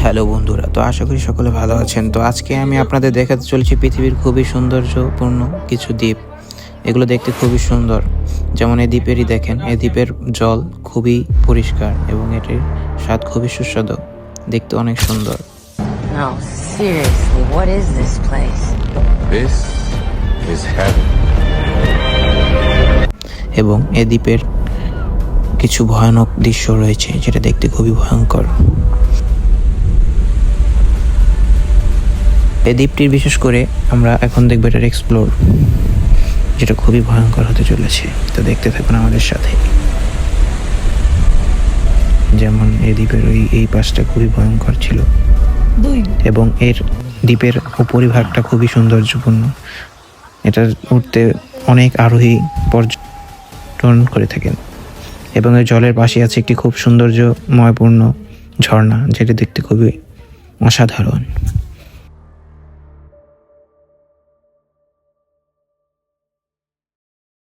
Hello বন্ধুরা, তো আশা করি সকলে ভালো আছেন। তো আজকে আমি আপনাদের দেখাতে চলেছি পৃথিবীর খুবই সৌন্দর্যপূর্ণ কিছু দ্বীপ। এগুলো দেখতে খুবই সুন্দর। যেমন এই দ্বীপেরই দেখেন, এই দ্বীপের জল খুবই পরিষ্কার এবং এটির স্বাদ খুবই সুস্বাদু, দেখতে অনেক সুন্দর। No, seriously, what is this place? This is heaven. এবং এই দ্বীপের কিছু ভয়ানক দৃশ্য রয়েছে যেটা দেখতে খুবই ভয়ঙ্কর। এই দ্বীপটির বিশেষ করে আমরা এখন দেখবো এটার এক্সপ্লোর, যেটা খুবই ভয়ঙ্কর হতে চলেছে। তো দেখতে থাকুন আমাদের সাথে। যেমন এই দ্বীপের এই পাশটা খুবই ভয়ঙ্কর ছিল এবং এর দ্বীপের উপরিভাগটা খুবই সৌন্দর্যপূর্ণ। এটা উঠতে অনেক আরোহী পর্যটন করে থাকেন এবং এই জলের পাশে আছে একটি খুব সৌন্দর্যময়পূর্ণ ঝর্ণা, যেটা দেখতে খুবই অসাধারণ।